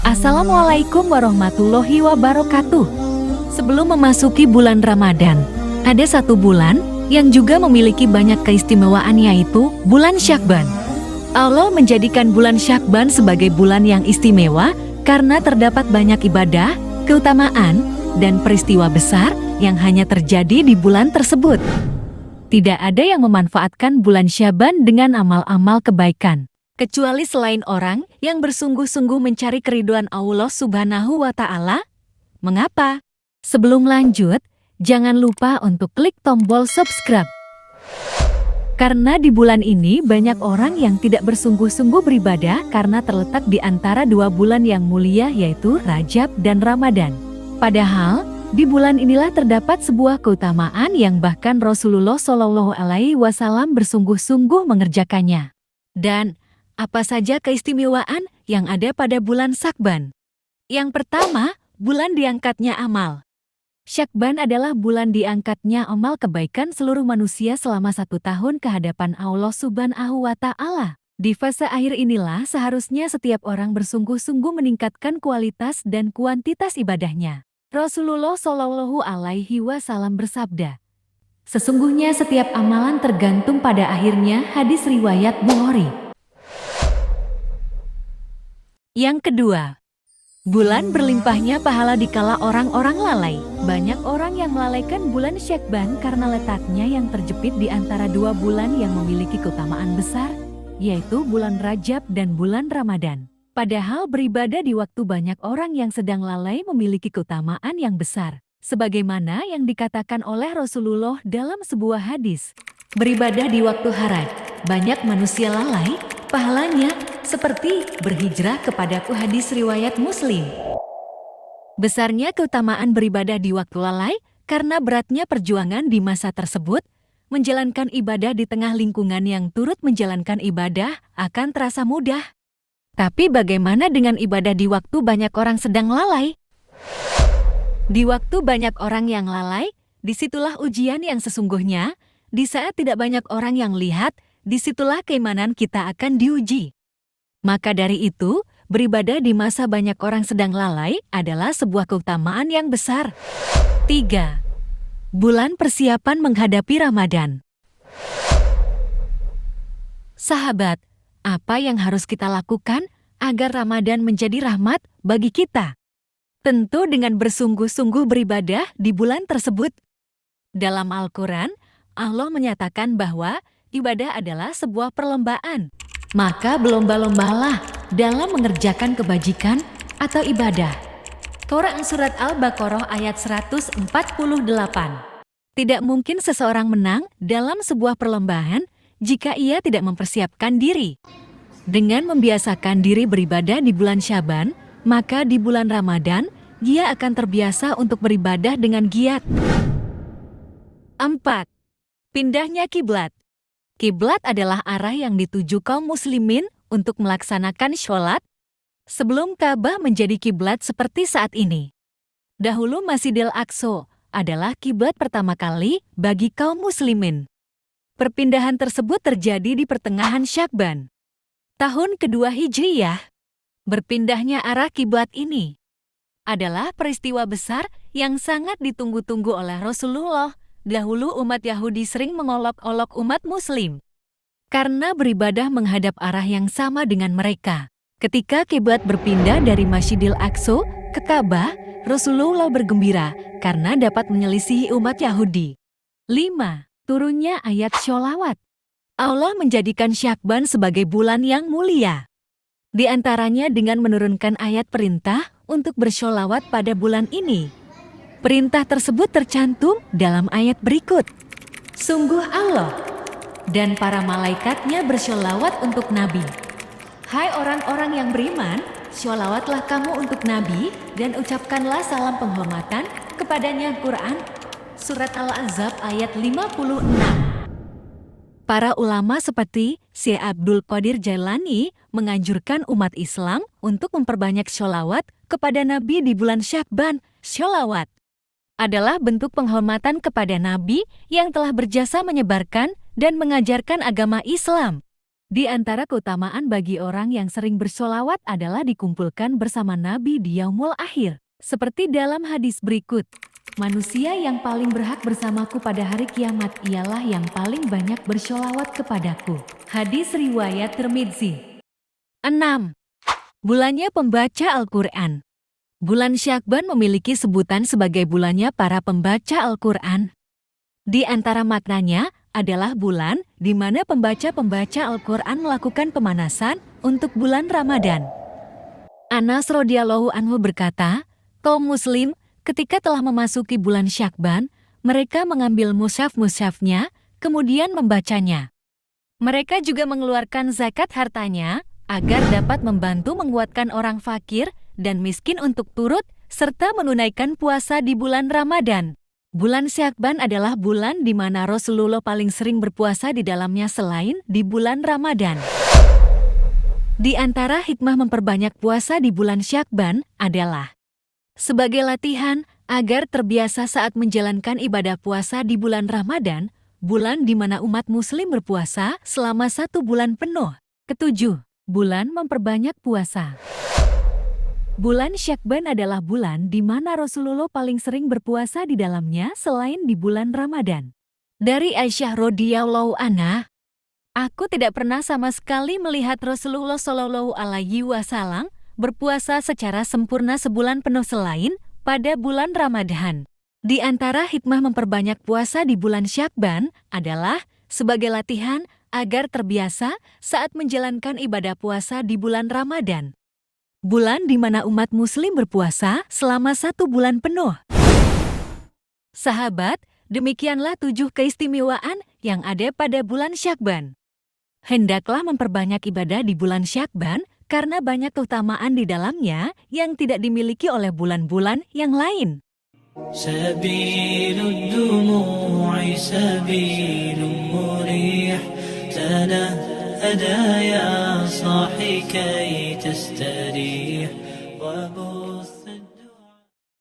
Assalamualaikum warahmatullahi wabarakatuh. Sebelum memasuki bulan Ramadan, ada satu bulan yang juga memiliki banyak keistimewaan, yaitu bulan Syakban. Allah menjadikan bulan Syakban sebagai bulan yang istimewa karena terdapat banyak ibadah, keutamaan, dan peristiwa besar yang hanya terjadi di bulan tersebut. Tidak ada yang memanfaatkan bulan Syakban dengan amal-amal kebaikan, kecuali selain orang yang bersungguh-sungguh mencari keriduan Allah Subhanahu wa Ta'ala. Mengapa? Sebelum lanjut, jangan lupa untuk klik tombol subscribe. Karena di bulan ini banyak orang yang tidak bersungguh-sungguh beribadah karena terletak di antara dua bulan yang mulia, yaitu Rajab dan Ramadan. Padahal, di bulan inilah terdapat sebuah keutamaan yang bahkan Rasulullah Shallallahu Alaihi Wasallam bersungguh-sungguh mengerjakannya. Dan apa saja keistimewaan yang ada pada bulan Syakban? Yang pertama, bulan diangkatnya amal. Syakban adalah bulan diangkatnya amal kebaikan seluruh manusia selama 1 tahun ke hadapan Allah Subhanahu wa Ta'ala. Di fase akhir inilah seharusnya setiap orang bersungguh-sungguh meningkatkan kualitas dan kuantitas ibadahnya. Rasulullah Shallallahu Alaihi Wasallam bersabda, "Sesungguhnya setiap amalan tergantung pada akhirnya." Hadis riwayat Bukhari. Yang kedua, bulan berlimpahnya pahala dikala orang-orang lalai. Banyak orang yang melalaikan bulan Syakban karena letaknya yang terjepit di antara dua bulan yang memiliki keutamaan besar, yaitu bulan Rajab dan bulan Ramadan. Padahal beribadah di waktu banyak orang yang sedang lalai memiliki keutamaan yang besar. Sebagaimana yang dikatakan oleh Rasulullah dalam sebuah hadis, beribadah di waktu haraj, banyak manusia lalai, pahalanya seperti berhijrah kepadaku. Hadis riwayat Muslim. Besarnya keutamaan beribadah di waktu lalai karena beratnya perjuangan di masa tersebut. Menjalankan ibadah di tengah lingkungan yang turut menjalankan ibadah akan terasa mudah. Tapi bagaimana dengan ibadah di waktu banyak orang sedang lalai? Di waktu banyak orang yang lalai, disitulah ujian yang sesungguhnya. Di saat tidak banyak orang yang lihat, disitulah keimanan kita akan diuji. Maka dari itu, beribadah di masa banyak orang sedang lalai adalah sebuah keutamaan yang besar. 3. Bulan persiapan menghadapi Ramadan. Sahabat, apa yang harus kita lakukan agar Ramadan menjadi rahmat bagi kita? Tentu dengan bersungguh-sungguh beribadah di bulan tersebut. Dalam Al-Quran, Allah menyatakan bahwa ibadah adalah sebuah perlombaan. Maka berlomba-lombalah dalam mengerjakan kebajikan atau ibadah. Quran Surat Al-Baqarah ayat 148. Tidak mungkin seseorang menang dalam sebuah perlombaan jika ia tidak mempersiapkan diri. Dengan membiasakan diri beribadah di bulan Syakban, maka di bulan Ramadan, dia akan terbiasa untuk beribadah dengan giat. 4. Pindahnya kiblat. Kiblat adalah arah yang dituju kaum muslimin untuk melaksanakan sholat sebelum Ka'bah menjadi kiblat seperti saat ini. Dahulu Masjidil Aqsa adalah kiblat pertama kali bagi kaum muslimin. Perpindahan tersebut terjadi di pertengahan Syakban, tahun kedua Hijriyah. Berpindahnya arah kiblat ini adalah peristiwa besar yang sangat ditunggu-tunggu oleh Rasulullah. Dahulu umat Yahudi sering mengolok-olok umat Muslim karena beribadah menghadap arah yang sama dengan mereka. Ketika kiblat berpindah dari Masjidil Aqsa ke Ka'bah, Rasulullah bergembira karena dapat menyelisihi umat Yahudi. 5. Turunnya ayat sholawat. Allah menjadikan Syakban sebagai bulan yang mulia. Di antaranya dengan menurunkan ayat perintah untuk bersholawat pada bulan ini. Perintah tersebut tercantum dalam ayat berikut. Sungguh Allah dan para malaikatnya bersholawat untuk Nabi. Hai orang-orang yang beriman, sholawatlah kamu untuk Nabi dan ucapkanlah salam penghormatan kepadanya. Quran Surat Al-Ahzab ayat 56. Para ulama seperti Syekh Abdul Qadir Jailani menganjurkan umat Islam untuk memperbanyak sholawat kepada Nabi di bulan Syakban. Sholawat adalah bentuk penghormatan kepada Nabi yang telah berjasa menyebarkan dan mengajarkan agama Islam. Di antara keutamaan bagi orang yang sering bersolawat adalah dikumpulkan bersama Nabi di Yaumul Akhir. Seperti dalam hadis berikut, manusia yang paling berhak bersamaku pada hari kiamat ialah yang paling banyak bersolawat kepadaku. Hadis riwayat Tirmidzi. 6. Bulannya pembaca Al-Quran. Bulan Syakban memiliki sebutan sebagai bulannya para pembaca Al-Quran. Di antara maknanya adalah bulan di mana pembaca-pembaca Al-Quran melakukan pemanasan untuk bulan Ramadan. Anas radhiyallahu anhu berkata, kaum muslim ketika telah memasuki bulan Syakban, mereka mengambil mushaf-mushafnya, kemudian membacanya. Mereka juga mengeluarkan zakat hartanya agar dapat membantu menguatkan orang fakir dan miskin untuk turut serta menunaikan puasa di bulan Ramadan. Bulan Syakban adalah bulan di mana Rasulullah paling sering berpuasa di dalamnya selain di bulan Ramadan. Di antara hikmah memperbanyak puasa di bulan Syakban adalah sebagai latihan agar terbiasa saat menjalankan ibadah puasa di bulan Ramadan, bulan di mana umat muslim berpuasa selama 1 bulan penuh. Ketujuh, bulan memperbanyak puasa. Bulan Syakban adalah bulan di mana Rasulullah paling sering berpuasa di dalamnya selain di bulan Ramadan. Dari Aisyah radhiyallahu anha, aku tidak pernah sama sekali melihat Rasulullah Shallallahu alaihi wasallam berpuasa secara sempurna sebulan penuh selain pada bulan Ramadan. Di antara hikmah memperbanyak puasa di bulan Syakban adalah sebagai latihan agar terbiasa saat menjalankan ibadah puasa di bulan Ramadan. Bulan di mana umat muslim berpuasa selama 1 bulan penuh. Sahabat, demikianlah 7 keistimewaan yang ada pada bulan Syakban. Hendaklah memperbanyak ibadah di bulan Syakban karena banyak keutamaan di dalamnya yang tidak dimiliki oleh bulan-bulan yang lain. Sabilud dumu'i sabilun murih تنهدى يا صاحي كي تستريح وبث